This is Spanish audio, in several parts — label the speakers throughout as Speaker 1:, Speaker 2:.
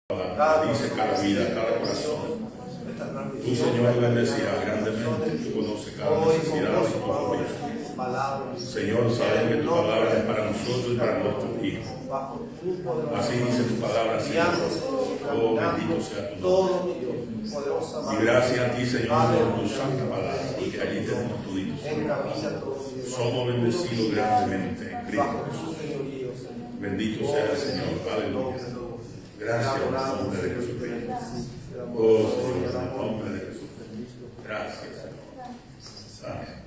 Speaker 1: Bendice cada vida, cada corazón. Tú, Señor, bendecirás grandemente. Tú conoces cada necesidad de tu vida. Señor, sabemos que tu palabra es para nosotros y para nuestros hijos. Así dice tu palabra, Señor. Oh, bendito sea tu nombre. Y gracias a ti, Señor, por tu santa palabra, porque allí tenemos tu Dios. Somos bendecidos grandemente en Cristo Jesús. Bendito sea el Señor. Aleluya. Gracias en el nombre de Jesucristo. Oh, Señor, en el nombre de Jesús. Gracias, Señor. Amén.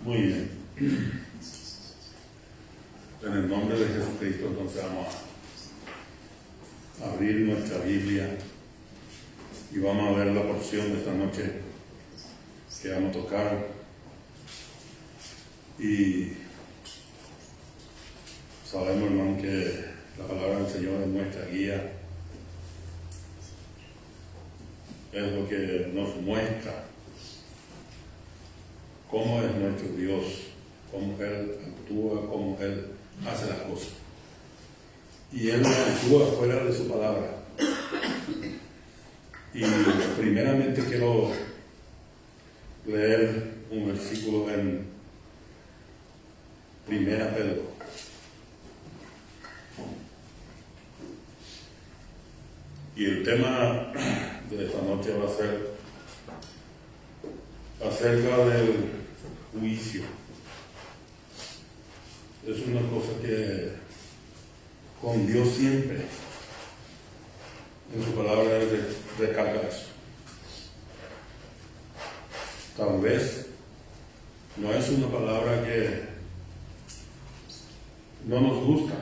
Speaker 1: Muy bien. En el nombre de Jesucristo, entonces vamos a abrir nuestra Biblia y vamos a ver la porción de esta noche que vamos a tocar. Y sabemos, hermano, que la palabra del Señor es nuestra guía, es lo que nos muestra cómo es nuestro Dios, cómo Él actúa, cómo Él hace las cosas. Y Él actúa fuera de su palabra. Y primeramente quiero leer un versículo en Primera Pedro. Y el tema de esta noche va a ser acerca del juicio. Es una cosa que con Dios siempre en su palabra Él recalca eso. Tal vez no es una palabra que no nos gusta,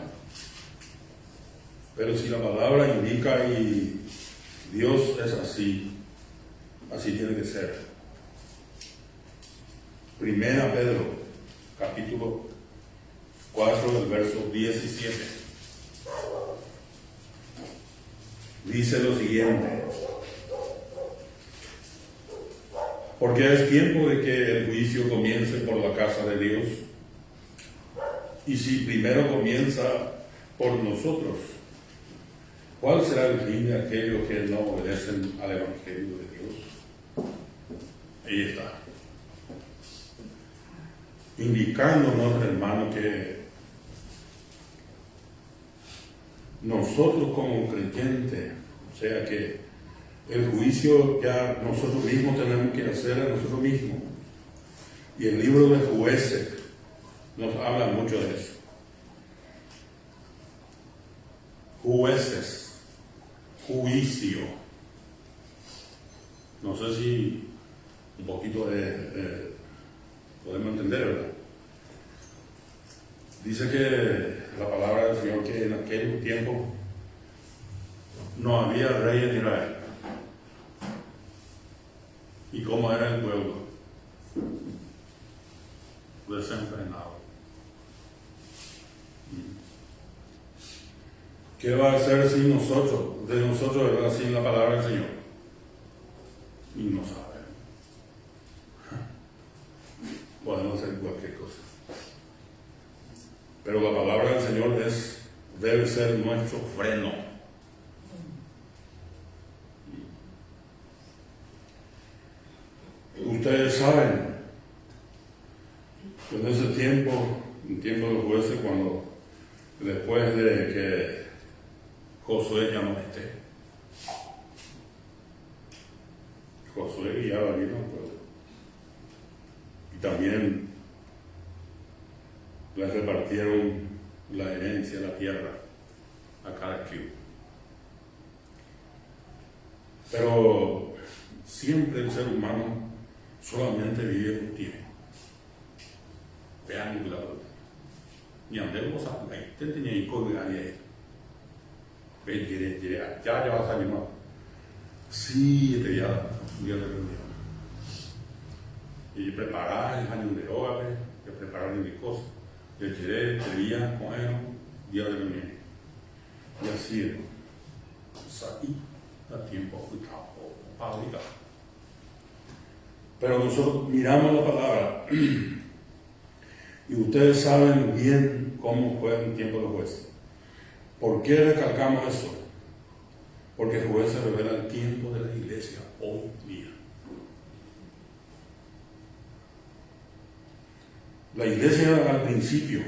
Speaker 1: pero si la palabra indica y Dios es así, así tiene que ser. Primera Pedro, capítulo 4, del verso 17. Dice lo siguiente: porque es tiempo de que el juicio comience por la casa de Dios. Y si primero comienza por nosotros, ¿cuál será el fin de aquellos que no obedecen al Evangelio de Dios? Ahí está. Indicándonos, hermano, que nosotros como creyentes, o sea que el juicio ya nosotros mismos tenemos que hacer a nosotros mismos. Y el libro de Jueces nos habla mucho de eso. Jueces, juicio. No sé si un poquito podemos entender, ¿verdad? Dice que la palabra del Señor que en aquel tiempo no había rey en Israel. ¿Y cómo era el pueblo? Desenfrenado. ¿Qué va a hacer sin nosotros? De nosotros, ¿verdad? Sin la palabra del Señor. Y no sabemos. Podemos hacer cualquier cosa. Pero la palabra del Señor debe ser nuestro freno. Ustedes saben que en ese tiempo, en tiempo de los jueces, cuando después de que Josué ya no esté, Josué guiaba bien al pueblo. Y también les repartieron la herencia, la tierra, a cada tribu. Pero siempre el ser humano solamente vive un tiempo. Vean la verdad. Ni andemos a la gente tenía que colgar ahí. Ya vas a salir más. Sí, te ya de reunión. Y preparar el año de hogar, que preparar mi cosa. lecheré, tería, coeno, día de reunión. Y así es. Ahí da tiempo para obligar. Pero nosotros miramos la palabra y ustedes saben bien cómo fue en tiempo de jueces. ¿Por qué recalcamos eso? Porque el juez se revela el tiempo de la iglesia hoy día. La iglesia al principio,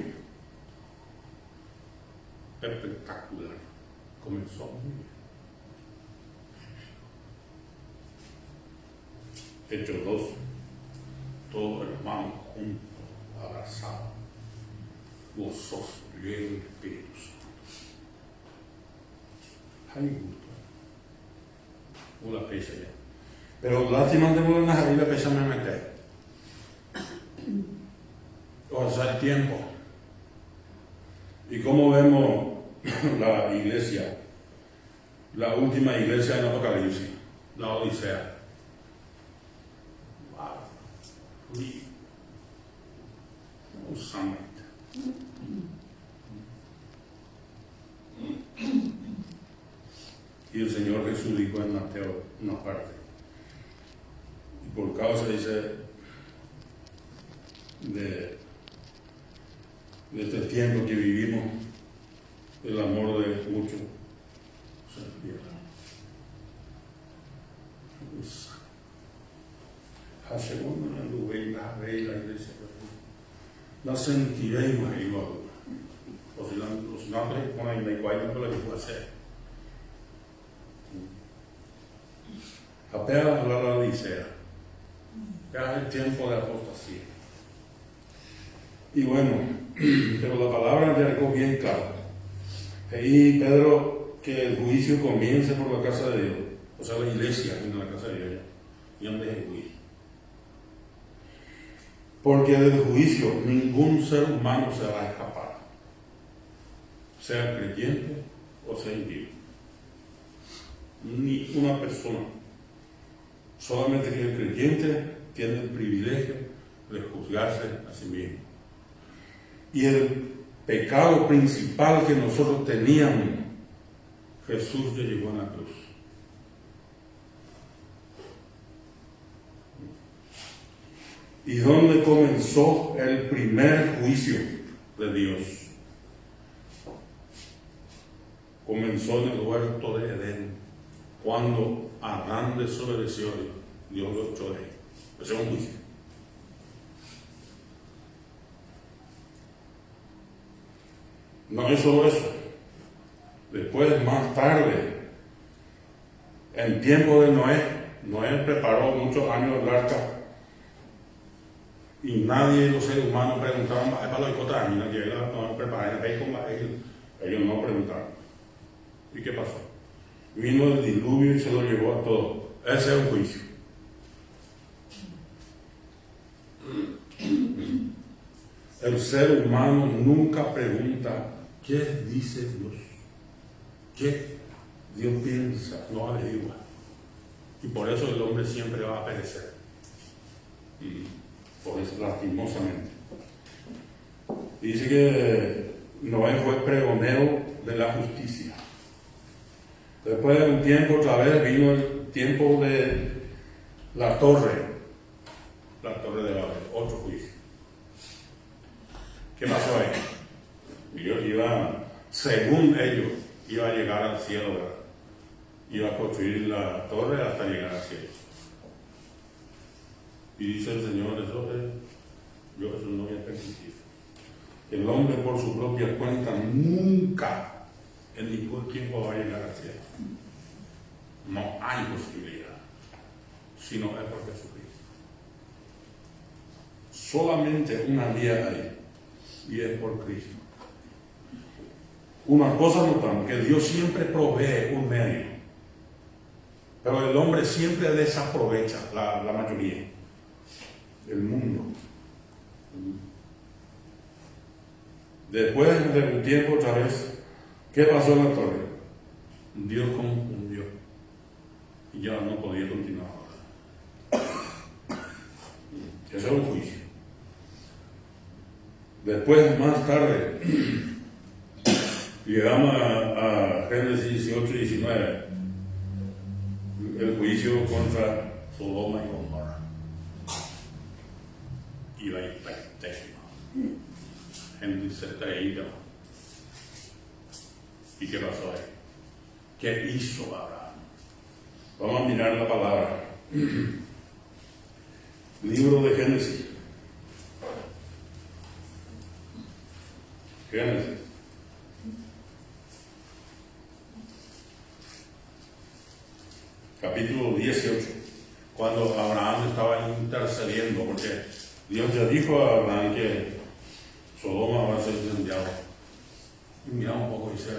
Speaker 1: espectacular, comenzó muy bien. Hechos 2, todos hermanos juntos, abrazados, gozosos, llenos del Espíritu Santo. Hay gusto. Una pesa ya. Pero lástima de no arriba la pesa me mete. O sea, el tiempo. Y como vemos la iglesia, la última iglesia en Apocalipsis, la Odisea. Un summit. Y el Señor Jesús dijo en Mateo una parte, y por causa dice de este tiempo que vivimos, el amor de muchos se pierde. La segunda nube, la iglesia, la sentiré igual. Los nombres que ponen en igual no lo que puede hacer. Apenas la Odisea, ya es el tiempo de apostasía. Y bueno, pero la palabra ya dejó bien claro. Y Pedro, que el juicio comience por la casa de Dios, o sea, la iglesia en la casa de Dios, y antes del juicio. Porque del juicio ningún ser humano se va a escapar, sea creyente o sea impío. Ni una persona. Solamente que el creyente tiene el privilegio de juzgarse a sí mismo. Y el pecado principal que nosotros teníamos, Jesús ya llevó en la cruz. ¿Y dónde comenzó el primer juicio de Dios? Comenzó en el huerto de Edén, cuando Adán desobedeció a Dios. Dios lo echó de ahí. Ese es un juicio. No es solo eso. Después, más tarde, en tiempo de Noé preparó muchos años el arca. Y nadie de los seres humanos preguntaban, para los cotas, nadie no prepararon, ellos no preguntaron. ¿Y qué pasó? Vino el diluvio y se lo llevó a todos. Ese es un juicio. El ser humano nunca pregunta, ¿qué dice Dios? ¿Qué Dios piensa? No averigua. Y por eso el hombre siempre va a perecer. Por eso, lastimosamente. Dice que Noé fue pregonero de la justicia. Después de un tiempo, otra vez vino el tiempo de la torre de Babel, otro juicio. ¿Qué pasó ahí? Dios iba, según ellos, iba a llegar al cielo, ¿verdad? Iba a construir la torre hasta llegar al cielo. Y dice el Señor, yo eso no voy a permitir. El hombre por su propia cuenta nunca en ningún tiempo va a llegar al cielo. No hay posibilidad, sino es por Jesucristo. Solamente una vía hay, y es por Cristo. Una cosa notamos, que Dios siempre provee un medio, pero el hombre siempre desaprovecha, la mayoría. El mundo. Después de un tiempo otra vez, ¿qué pasó en la torre? Dios confundió y ya no podía continuar. Ese es un juicio. Después, más tarde, llegamos a Génesis 18 y 19, el juicio contra Sodoma y Gomorra. Y la hipotética. Gente se traía. ¿Y qué pasó ahí? ¿Qué hizo Abraham? Vamos a mirar la palabra. Libro de Génesis. Génesis. Capítulo 18. Cuando Abraham estaba intercediendo, porque Dios ya dijo a Abraham que Sodoma va a ser incendiado. Y mira un poco, dice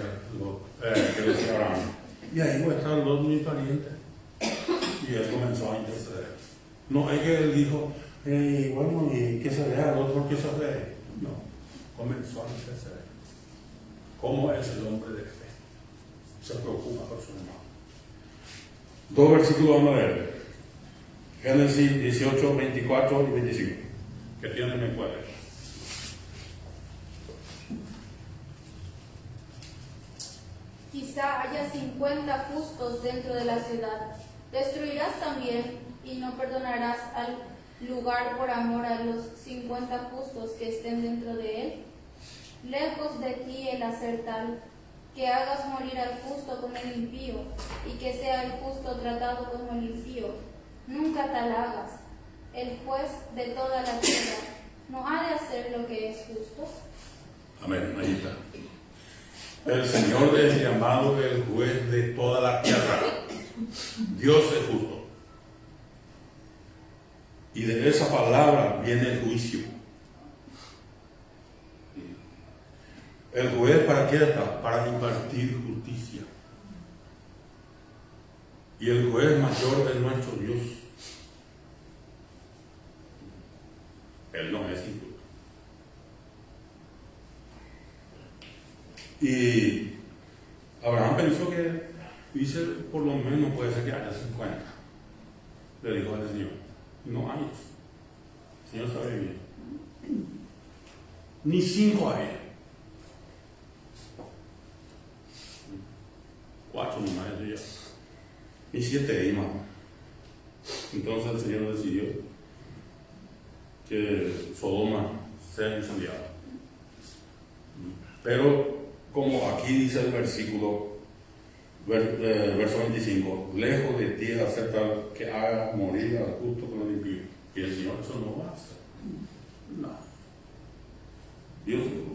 Speaker 1: que decía Abraham. Y ahí va a estar los mis parientes. Y él comenzó a interceder. No es que él dijo, bueno, ¿y qué se vea? ¿El otro qué se ve? No, comenzó a interceder. ¿Cómo es el hombre de fe? Se preocupa por su hermano. Dos versículos vamos a ver. Génesis 18, 24 y 25. ¿Qué tienen en cuenta?
Speaker 2: Quizá haya 50 justos dentro de la ciudad. Destruirás también y no perdonarás al lugar por amor a los 50 justos que estén dentro de él. Lejos de ti el hacer tal, que hagas morir al justo como el impío, y que sea el justo tratado como el impío. Nunca tal hagas. El juez de toda la tierra no ha de hacer lo que es justo.
Speaker 1: Amén, ahí está. El Señor es llamado el juez de toda la tierra. Dios es justo. Y de esa palabra viene el juicio. ¿El juez para qué está? Para impartir justicia. Y el juez mayor es nuestro Dios. Él no es injusto. Y Abraham pensó que, dice, por lo menos puede ser que haya 50. Le dijo al Señor, no hay. El Señor sabe bien. Ni 5 hay. 4 nomás de ellas. Y 7 hay más. Entonces el Señor decidió que Sodoma sea incendiada. Pero como aquí dice el versículo, verso 25, lejos de ti hacer tal que haga morir al justo con el impío. Y el Señor eso no va a hacer. No. Dios no.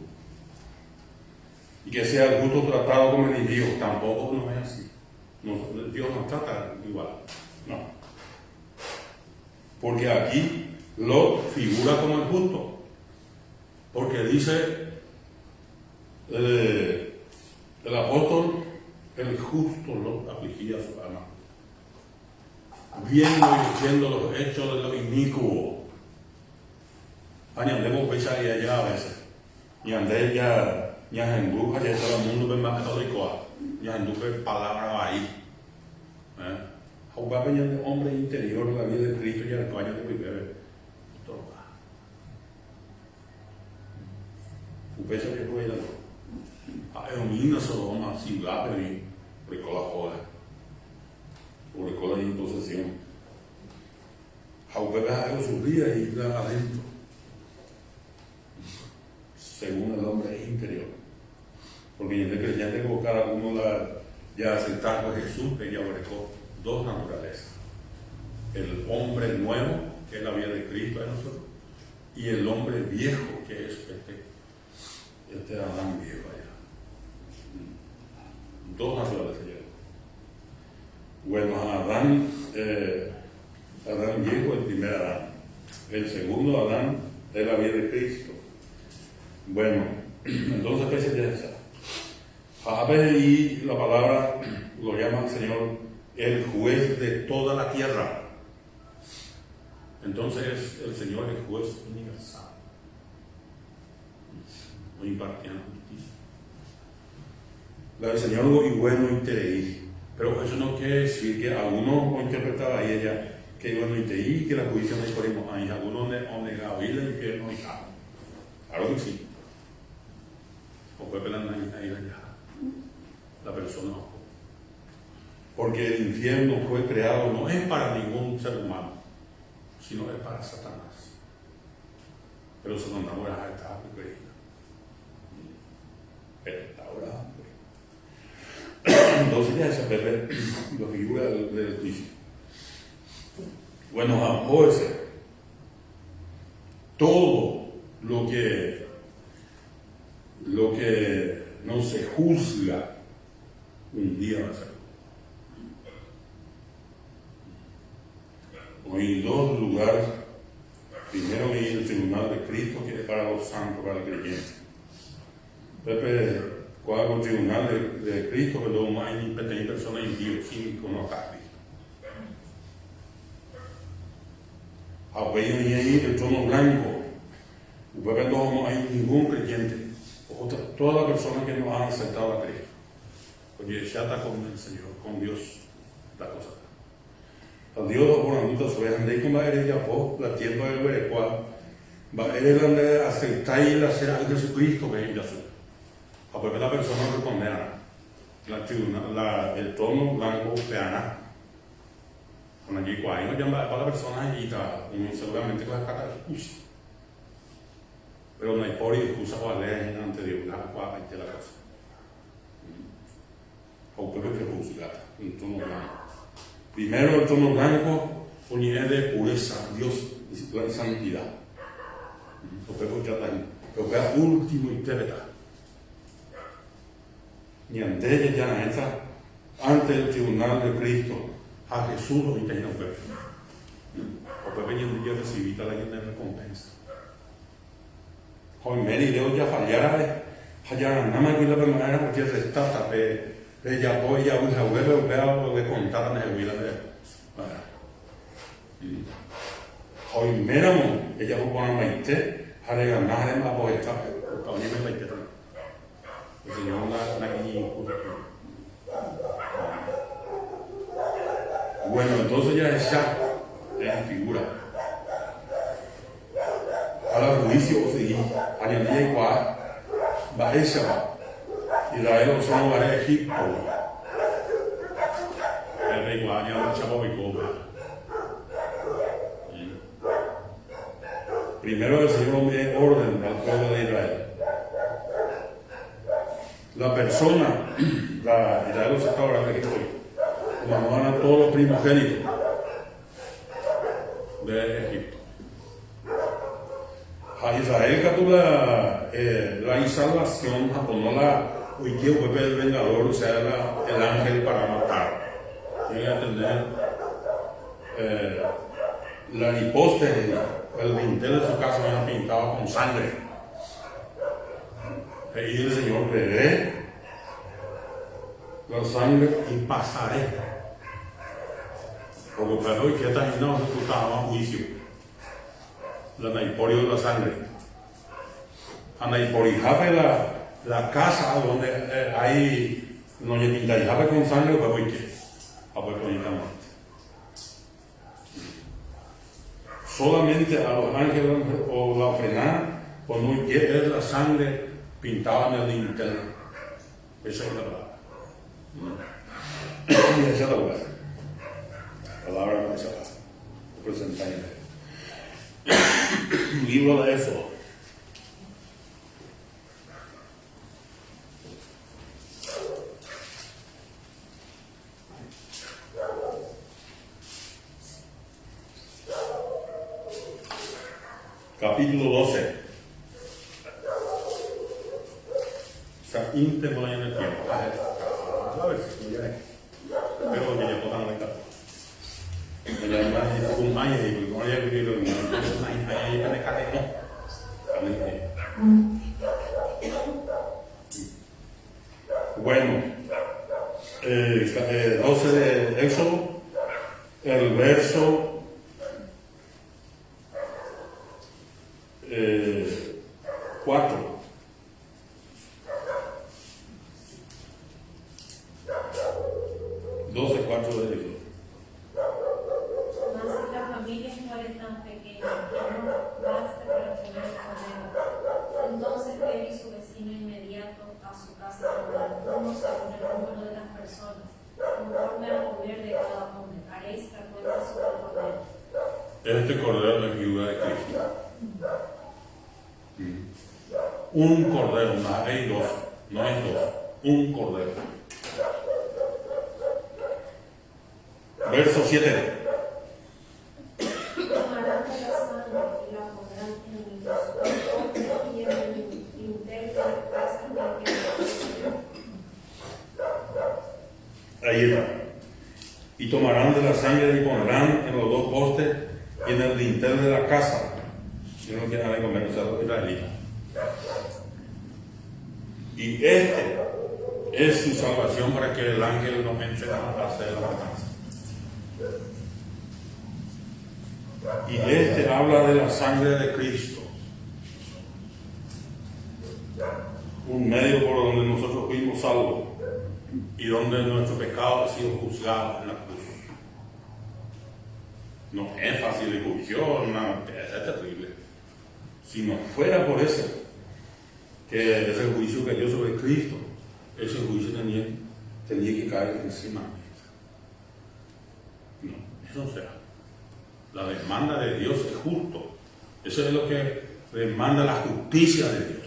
Speaker 1: Y que sea el justo tratado como el impío, tampoco no es así. No, Dios nos trata igual. No. Porque aquí Lot figura como el justo. Porque dice el apóstol, el justo Lot afligía a su alma, viendo y diciendo los hechos de los inicuos. Andemos pues ahí allá a veces. Y andé ya en bruja, ya todo el mundo ve más católico. Ya en duque palabra ahí. Jugar el hombre interior de la vida de Cristo y el coño de primero. Upesa que puede è una Sodoma si va per lì, ricola joda, o ricola de imposición. Aunque veas algo subía y iba adentro, según el hombre interior. Porque ya tengo cada uno ya aceptar con Jesús, que ya abarcó 2 naturalezas. El hombre nuevo, que es la vida de Cristo en nosotros, y el hombre viejo, que es este Adán viejo allá. 2 naturalezas ya. Bueno, Adán viejo, el primer Adán. El segundo Adán es la vida de Cristo. Bueno, entonces especies de esa. Y la palabra lo llama el Señor el juez de toda la tierra. Entonces el Señor es juez universal. No impartiendo justicia. El Señor lo y bueno interés. Pero eso no quiere decir que algunos interpretaba ahí ella que bueno interés, que la justicia no es por ahí, algunos negaba y el infierno y tal. Claro que sí. O puede pelar ahí la persona. Porque el infierno fue creado no es para ningún ser humano, sino es para Satanás. Pero Satanás ahora está creído. Pero está ahora. Entonces ya se ve la figura del juicio. Bueno, a jueces, todo lo que no se juzga un día va a ser. Hay dos lugares. Primero hay el tribunal de Cristo, que es para los santos, para el creyente. Pepe, cuál es el tribunal de Cristo, que luego hay personas impías, sin conocer a Cristo. Aunque hay el trono blanco, Pepe no hay ningún creyente, todas las personas que no han aceptado a Cristo. Porque ya está con el Señor, con Dios, la cosa. Dios por la luta sobre andei con va ya po la tiempo de ver cuál va donde aceptar y hacer a Jesucristo que ella su. A porque la persona respondera el trono blanco peana. Con allí cuál no llama para la persona y está seguramente va a sacar excusa. Pero no hay por excusa para leer ante Dios la cuál de la cosa. O porque que juzgar el trono blanco. Primero el trono blanco, unidad de pureza, Dios y santidad. Pero que último interpreta. Y antes ya entra ante el tribunal de Cristo, a Jesús lo interna Pepe. O Pepe ya recibita la recompensa. Hoy Mary Leo ya fallara, nada más que la primera porque restata ella poi ya usa web o de contar en el vida de hoy meramo ella no pone maite haré ganar en la poeta porque a mí me maite el Señor la bueno, entonces ya esa es figura a la juicio o seguir a la día igual va esa Israel son lugares de Egipto. El rey Guadaña la chapa y cobra. Primero el Señor dio orden al pueblo de Israel. La persona, Israel se está ahora de Egipto, como van a todos los primogénitos de Egipto. A Israel captó la salvación, no la hoy que vuelve el vengador, o sea, el ángel para matar. Tiene que tener la hipótesis, el dintel de su casa me ha pintado con sangre. Y el Señor veré la sangre y pasaré. Porque para hoy que también no ejecutaba juicio. La naiporio de la sangre. A naiporijave la casa donde hay no le pintaría con sangre o para qué a ver con solamente a los ángeles o la ofrenda o no quiere la sangre pintada en el interno. Esa es la palabra. Y esa es la palabra no se va presentar libro de eso. Capítulo 12. O sea, íntimo en el tiempo. A ver si ya es. Pero que ya puedan estar. Pero además, un año y no haya vivido en un año y me cae. Bueno, 12 de Éxodo, el verso 4.
Speaker 3: Mas la familia no era tan pequeña que no basta para poner poder. a su casa cada uno según el número de las personas, conforme al poder de cada hombre. Haréis que cuenta sobre el cordero.
Speaker 1: Este cordero es figura de Cristo. Un cordero, no hay dos, no hay dos, un cordero. Verso 7.
Speaker 3: Tomarán de la sangre y la pondrán en los postes y en el dintel de la casa en la que
Speaker 1: Ahí está. Y tomarán de la sangre y pondrán en los dos postes y en el dintel de la casa. Si no quieren nada convencer a los israelitas. Y este es su salvación para que el ángel no entre a hacer la matanza. Y este habla de la sangre de Cristo, un medio por donde nosotros fuimos salvos y donde nuestro pecado ha sido juzgado en la cruz. No es fácil de juicio, no, es terrible. Si no fuera por ese, que es el juicio que dio sobre Cristo, ese juicio tenía que caer encima. No, eso no será. La demanda de Dios es justo. Eso es lo que demanda la justicia de Dios.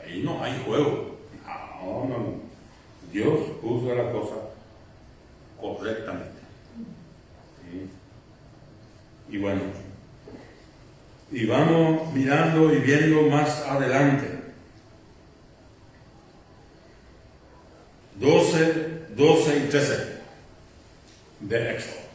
Speaker 1: Ahí no hay juego. No. Dios juzga la cosa correctamente. ¿Sí? Y bueno, y vamos mirando y viendo más adelante. 12 y 13 de Éxodo.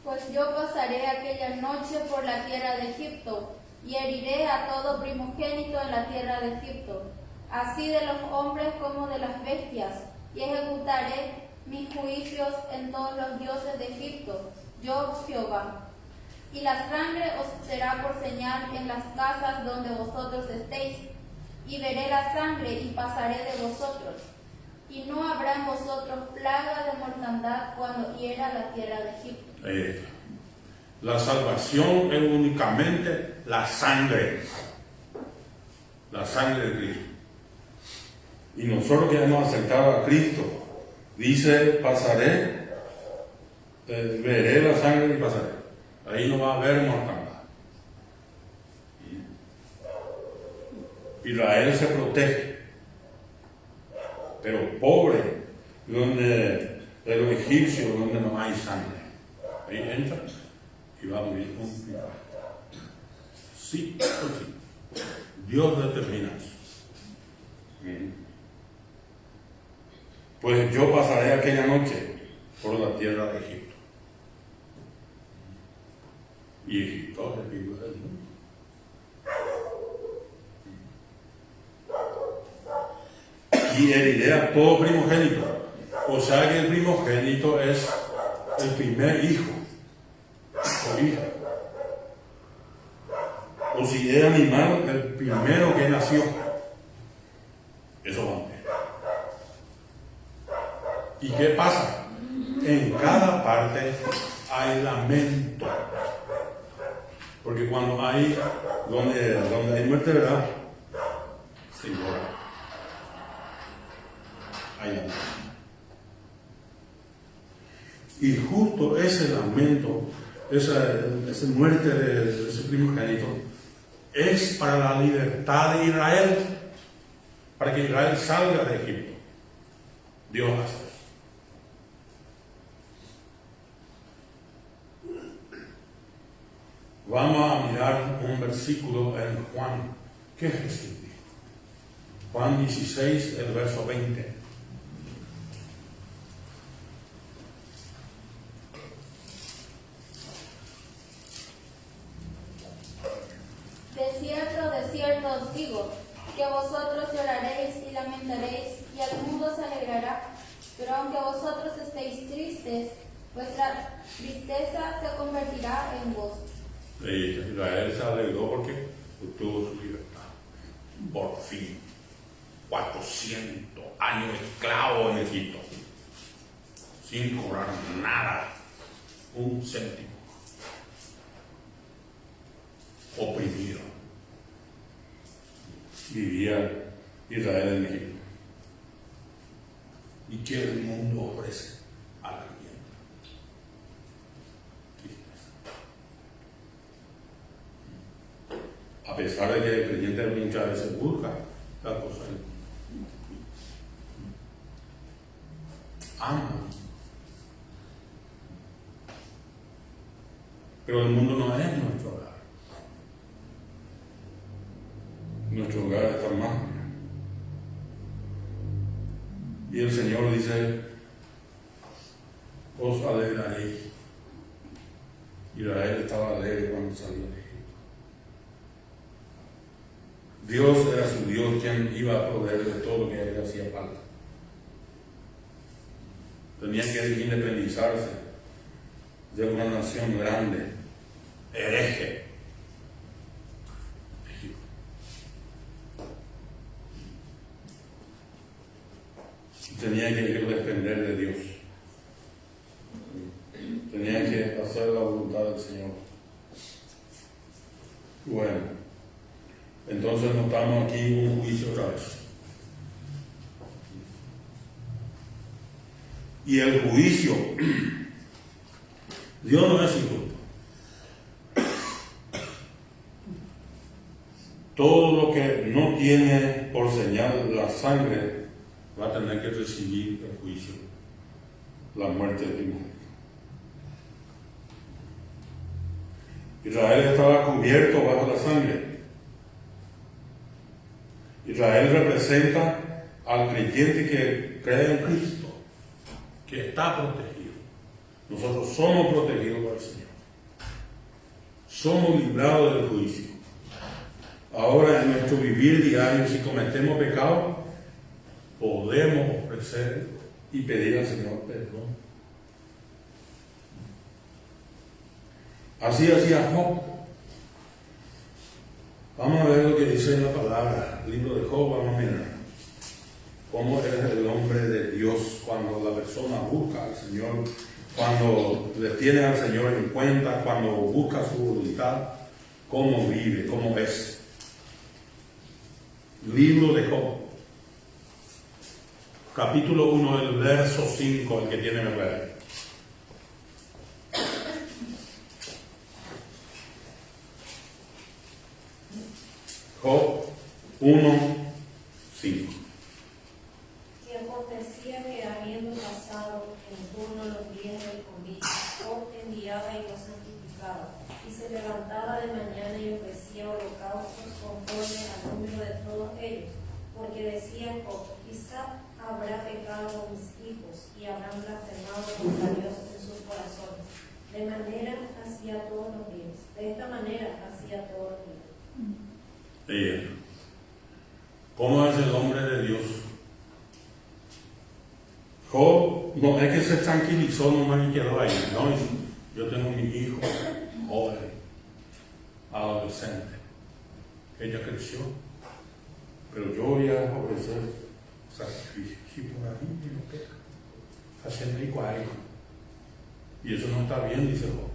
Speaker 2: Pues yo pasaré aquella noche por la tierra de Egipto, y heriré a todo primogénito en la tierra de Egipto, así de los hombres como de las bestias, y ejecutaré mis juicios en todos los dioses de Egipto, yo Jehová. Y la sangre os será por señal en las casas donde vosotros estéis, y veré la sangre y pasaré de vosotros, y no habrá en vosotros plaga de mortandad cuando hiera la tierra de Egipto.
Speaker 1: La salvación es únicamente la sangre de Cristo. Y nosotros que hemos aceptado a Cristo, dice, pasaré, veré la sangre y pasaré. Ahí no va a haber mortandad. Israel se protege, pero pobre de los egipcios donde no hay sangre. Ahí entra y va a morir un final. Sí, pues sí. Dios determina eso. Pues yo pasaré aquella noche por la tierra de Egipto. Y Egipto es el figura del mundo. Y heriré a todo primogénito. O sea que el primogénito es el primer hijo o hija. O si es animal, el primero que nació. Eso va a ver. ¿Y qué pasa? En cada parte hay lamento. Porque cuando hay, donde hay muerte, ¿verdad? Se llora. Hay lamento. Y justo ese lamento, esa muerte de ese primogénito, es para la libertad de Israel, para que Israel salga de Egipto. Dios hace eso. Vamos a mirar un versículo en Juan. ¿Qué Jesús dijo? Juan 16, el verso 20.
Speaker 2: De cierto os digo, que vosotros lloraréis y lamentaréis, y el mundo se alegrará. Pero aunque vosotros estéis tristes, vuestra tristeza se convertirá en gozo.
Speaker 1: Israel se alegró porque obtuvo su libertad. Por fin. 400 años esclavo en Egipto. Sin cobrar nada. Un céntimo. Oprimido. vivía Israel en Egipto. ¿Y qué el mundo ofrece al creyente? Tristeza. A pesar de que el creyente muchas veces busca la cosa, ama. Pero el mundo no es nuestro hogar. Nuestro hogar está mal. Y el Señor dice: os alegraréis. Israel estaba alegre cuando salió de Egipto. Dios era su Dios quien iba a proveer de todo lo que a él hacía falta. Tenían que independizarse de una nación grande, hereje. Tenían que depender de Dios. Tenían que hacer la voluntad del Señor. Bueno, entonces notamos aquí un juicio otra vez. Y el juicio, Dios no es injusto. Todo lo que no tiene por señal la sangre va a tener que recibir el juicio, la muerte de primogénito. Israel estaba cubierto bajo la sangre. Israel representa al creyente que cree en Cristo, que está protegido. Nosotros somos protegidos por el Señor. Somos librados del juicio. Ahora, en nuestro vivir diario, si cometemos pecado, podemos ofrecer y pedir al Señor perdón. Así hacía Job. Vamos a ver lo que dice en la palabra, el libro de Job. Vamos a mirar cómo es el hombre de Dios cuando la persona busca al Señor, cuando le tiene al Señor en cuenta, cuando busca su voluntad, cómo vive, cómo es. Libro de Job, capítulo 1, el verso 5, el que tiene que ver. Job 1, 5.
Speaker 3: Y acontecía que habiendo pasado en turno los días del convite, Job enviaba y los santificaba, y se levantaba de mañana y ofrecía holocaustos conforme al número de todos ellos, porque decía Job: quizá habrá pecado mis hijos y habrán blasfemado contra Dios en sus corazones. De manera hacía todos los días. De esta manera hacía todos los días.
Speaker 1: ¿Cómo es el hombre de Dios? Job no es que se tranquilizó nomás y quedó ahí, no. Yo tengo mi hijo joven, adolescente. Ella creció, pero yo voy a ofrecer sacrificio. Si por ahí me lo peca, haciendo igual. Y eso no está bien, dice Job.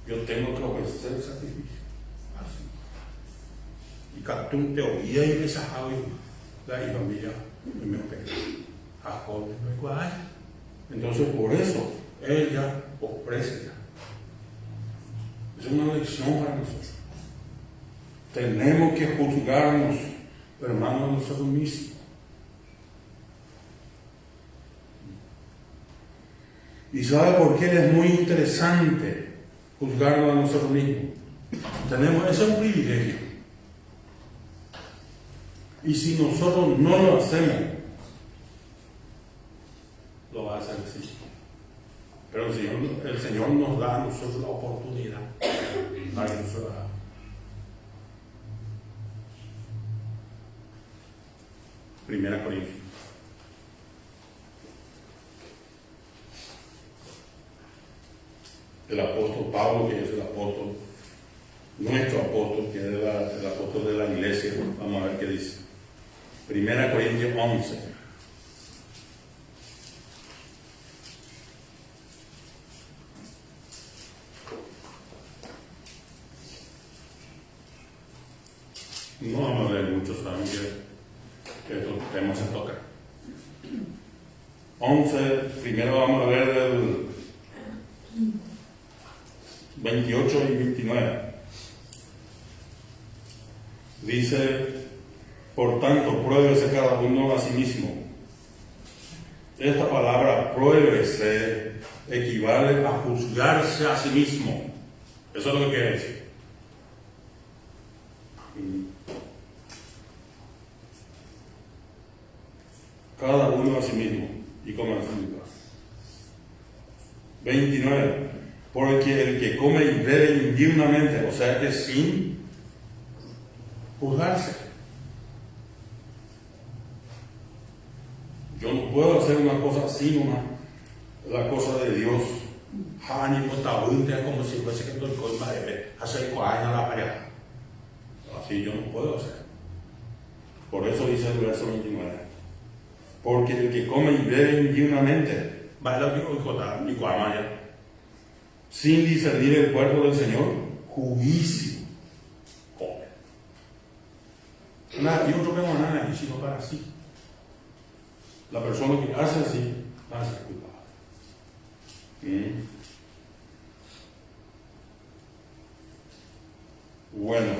Speaker 1: Yo tengo que ofrecer el sacrificio. Así. Y cada tú te oía y me sacaba la hija mía y me peca. A Job no igual. Entonces, por eso, ella ofrece. Es una lección para nosotros. Tenemos que juzgarnos, hermanos, nosotros mismos. ¿Y sabe por qué es muy interesante juzgarnos a nosotros mismos? Ese es un privilegio. Y si nosotros no lo hacemos, lo va a hacer el Señor. Pero el Señor nos da a nosotros la oportunidad para que nosotros hagamos. Primera Corintios. El apóstol Pablo, que es el apóstol, nuestro apóstol, que es el apóstol de la iglesia. Vamos a ver qué dice. Primera Corintios 11. No vamos a leer mucho, saben que estos temas se tocan. 11, primero vamos a ver el 28 y 29. Dice, por tanto, pruébese cada uno a sí mismo. Esta palabra pruébese equivale a juzgarse a sí mismo. Eso es lo que quiere decir. Cada uno a sí mismo. Y como la 29. Porque el que come y bebe indignamente, o sea que sin juzgarse. Yo no puedo hacer una cosa sin la cosa de Dios. Como si fuese que estoy con hace 4 años la pareja. Así yo no puedo hacer. Por eso dice el verso 29. Porque el que come y bebe indignamente, sin discernir el cuerpo del Señor, juicio come. Yo no tengo nada, sino para sí. La persona que hace así va a ser culpable. Bueno,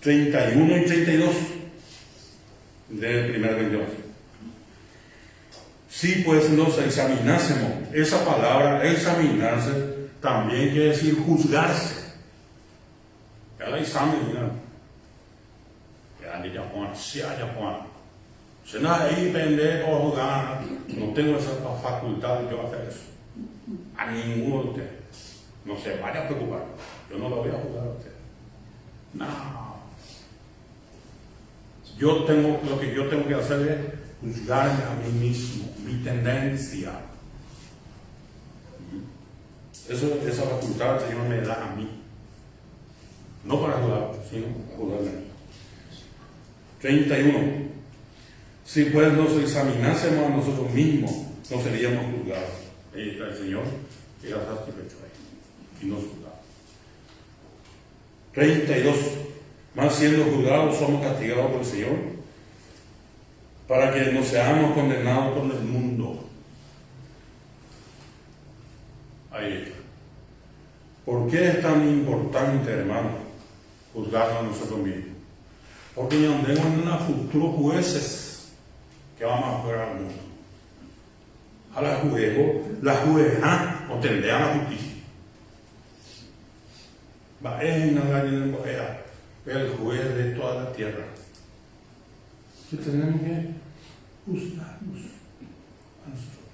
Speaker 1: 31 y 32 del primer Dios. Si pues nos examinásemos, esa palabra examinarse también quiere decir juzgarse. Ya la examina. Ya le llaman, si no ahí pendejo o juzgar, no tengo esa facultad de yo hacer eso. A ninguno de ustedes. No se vaya a preocupar. Yo no lo voy a juzgar a ustedes. No. Lo que yo tengo que hacer es juzgarme a mí mismo, mi tendencia. Esa facultad el Señor me da a mí. No para juzgar, sino para juzgarme a mí. 31. Si pues nos examinásemos a nosotros mismos, no seríamos juzgados. Ahí está el Señor, y ya está satisfecho ahí. Y nos juzgamos. 32. Más siendo juzgados, somos castigados por el Señor, para que no seamos condenados por el mundo. Ahí está. ¿Por qué es tan importante, hermano, juzgarnos a nosotros mismos? Porque ya andemos en unos futuros jueces que vamos a jugar al mundo. A la jueza o tendrá la justicia. Va en el juez de toda la tierra. Que tenemos que juzgarnos a nosotros.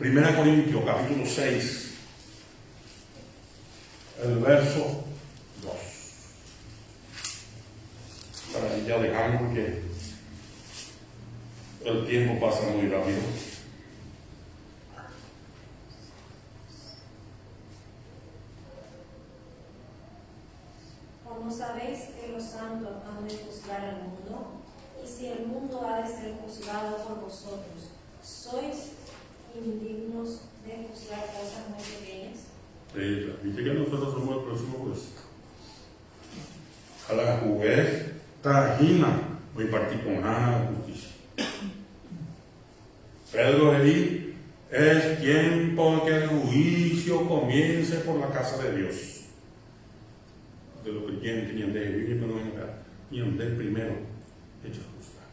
Speaker 1: 1 Corintios capítulo 6, el verso 2. Para ya dejarnos que el tiempo pasa muy rápido.
Speaker 3: Como sabéis que los santos han de juzgar al mundo, y si el mundo ha de ser juzgado por vosotros, ¿sois indignos de juzgar cosas muy pequeñas?
Speaker 1: Dice que nosotros somos el próximo juez. A la juez trajina voy a partir con la justicia. Pedro ahí es tiempo que el juicio comience por la casa de Dios. De lo que tenían de vivir, pero no tenían de primero hecho juzgar.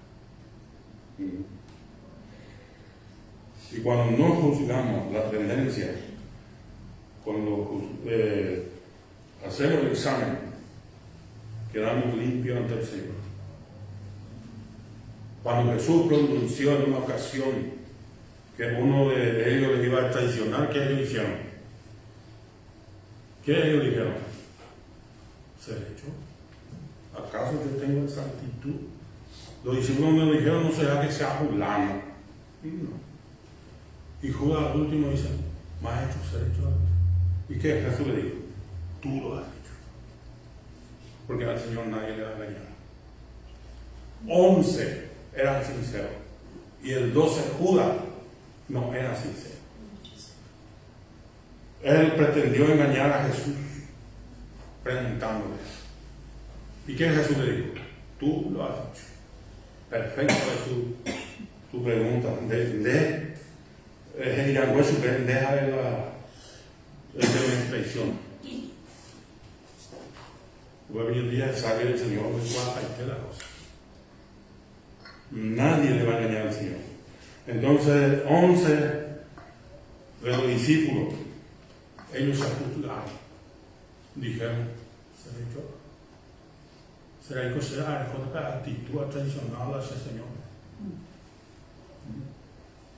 Speaker 1: Y cuando no juzgamos la tendencia, cuando hacemos el examen, quedamos limpios ante el Señor. Cuando Jesús pronunció en una ocasión que uno de ellos les iba a traicionar, ¿qué ellos hicieron? ¿Qué ellos dijeron? ¿Ser hecho? ¿Acaso yo tengo esa actitud? Los discípulos me dijeron, no será que sea fulano. No. Y Judas al último dice, maestro, ser hecho. ¿Y qué Jesús le dijo? Tú lo has hecho. Porque al Señor nadie le da engañar. 11 eran sinceros. Y el 12, Judas, no era sincero. Él pretendió engañar a Jesús, preguntándole, ¿Y qué Jesús le dijo? Tú lo has hecho. Perfecto es tu pregunta. Deja de la demostración. Voy a venir el día de salir del Señor, hay la cosa. Nadie le va a engañar al Señor. Entonces, 11 de los discípulos, ellos se juzgaron. Dijeron, ¿será que será con la actitud tradicional hacia el Señor?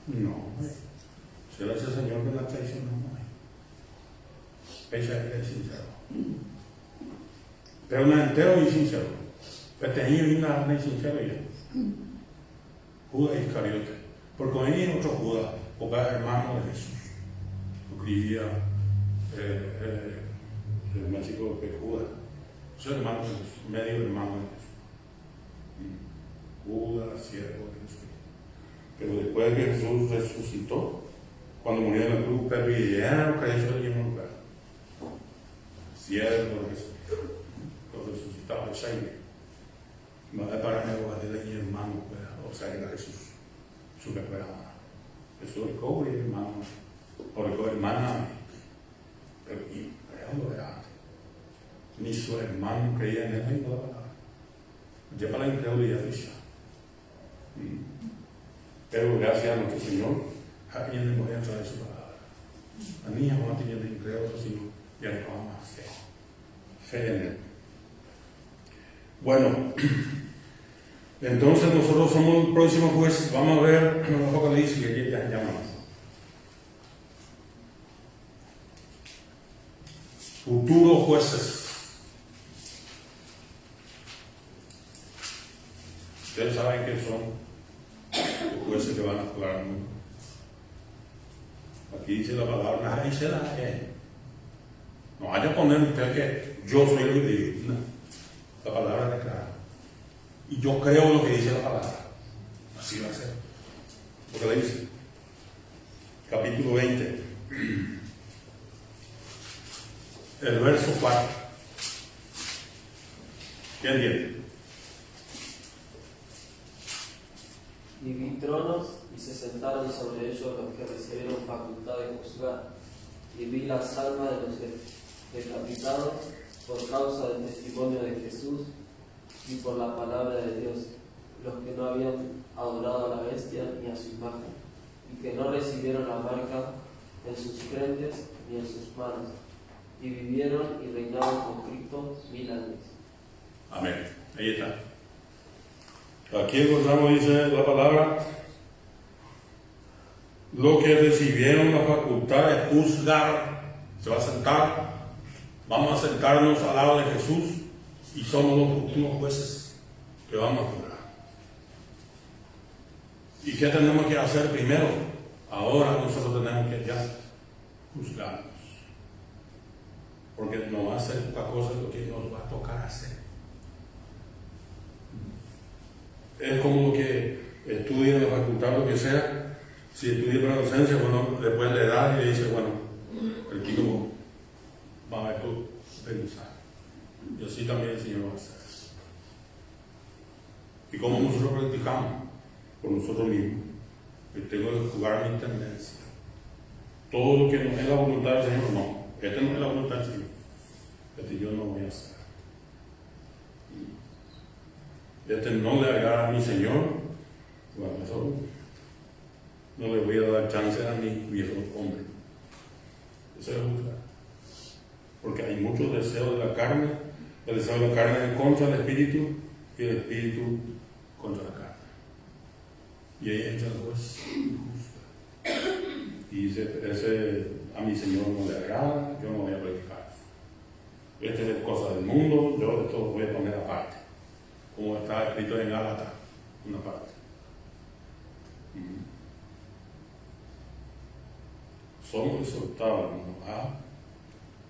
Speaker 1: No, será ese Señor que la traicionó. Ella es sincero. Pero no entero y sincero. Este niño y una es sincero ya. Judas Iscariote. Porque venía otro Judas, porque era hermano de Jesús. Lo escribía el México de Judas. Soy hermano de Jesús, medio hermano de Jesús. Judas, siervo de Jesús. Pero después que Jesús resucitó, cuando murió en la cruz, perdieron creencia en el mismo lugar. Siervo de Jesús. Lo resucitado de sangre. No es para mí de hermano, o sea, era Jesús. Su recuerda. Jesús el cobre hermano, o el cobre hermana, pero lo de antes. Ni su hermano creía en él, ni toda la palabra. Lleva la incredulidad ficha. Pero gracias a nuestro Señor, alguien le voy a traer su palabra. La niña no tenía de incrédulo, sino ya le daba más fe. Fe en él. Bueno, entonces nosotros somos el próximo juez. Vamos a ver en Apocalipsis, que aquí ya llamamos. Futuros jueces. Ustedes saben que son los jueces que van a juzgar al mundo. Aquí dice la palabra, ahí se la no vaya a poner usted que yo soy el que digo. No. La palabra es clara. Y yo creo lo que dice la palabra. Así va a ser. Porque le dice, capítulo 20, el verso 4. ¿Quién entiende?
Speaker 4: Y vi tronos y se sentaron sobre ellos los que recibieron facultad de juzgar. Y vi las almas de los decapitados por causa del testimonio de Jesús y por la palabra de Dios, los que no habían adorado a la bestia ni a su imagen, y que no recibieron la marca en sus frentes ni en sus manos, y vivieron y reinaron con Cristo 1000 años.
Speaker 1: Amén. Ahí está. Aquí encontramos, dice la palabra, lo que recibieron la facultad de juzgar. Se va a sentar. Vamos a sentarnos al lado de Jesús y somos los últimos jueces que vamos a juzgar. ¿Y qué tenemos que hacer primero? Ahora nosotros tenemos que ya juzgarnos. Porque no va a ser poca cosa lo que nos va a tocar hacer. Es como lo que estudia en la facultad, lo que sea. Si estudia para docencia, bueno, después le da y le dice, bueno, el tipo va a ver tú pensar. Y así también el Señor va a hacer. Y como nosotros practicamos por nosotros mismos, yo tengo que jugar mi tendencia. Todo lo que no es la voluntad del Señor, no. Este no es la voluntad del Señor. Este yo no voy a hacer. Este no le agrada a mi Señor, bueno, eso no le voy a dar chance a mi viejo hombre. Eso es juzgar. Porque hay muchos deseos de la carne. El deseo de la carne es contra el espíritu y el espíritu contra la carne. Y ahí entra el juez injusto. Y dice, ese a mi Señor no le agrada, yo no voy a predicar. Esta es cosa del mundo, yo esto lo voy a poner aparte. Como está escrito en Gálatas, una parte. Somos exhortados a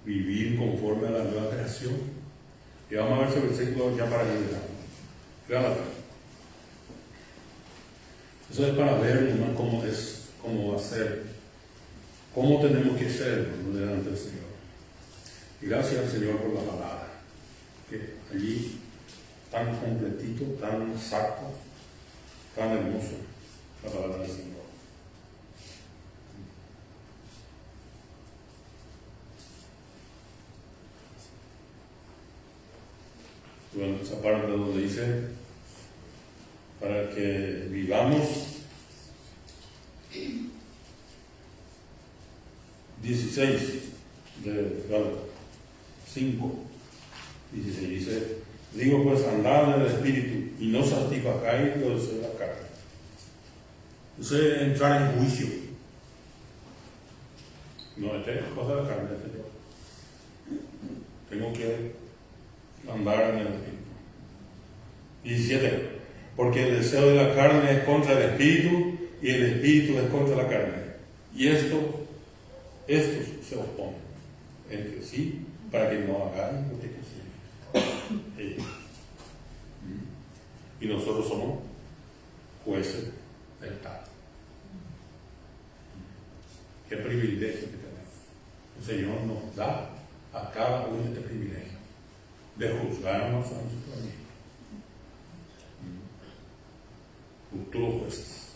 Speaker 1: vivir conforme a la nueva creación. Y vamos a ver ese versículo ya para terminar. Gálatas. Eso es para ver ¿no? cómo es, cómo va a ser, cómo tenemos que ser delante del Señor. Y gracias al Señor por la palabra, que allí tan completito, tan exacto, tan hermoso, la palabra del Señor. Bueno, esa parte donde dice, para que vivamos, 16 de Gálatas 5, 16 dice, digo pues andad en el Espíritu y no satisfacáis los deseos de la carne. Entonces entrar en juicio. No, esta es cosa de la carne, tengo que andar en el Espíritu. 17. Porque el deseo de la carne es contra el Espíritu y el Espíritu es contra la carne. Y estos se oponen entre sí para que no hagan lo que quisieran. Y nosotros somos jueces del tal. Qué privilegio que tenemos. El Señor nos da a cada uno este privilegio de juzgarnos a nosotros mismos. Futuros jueces.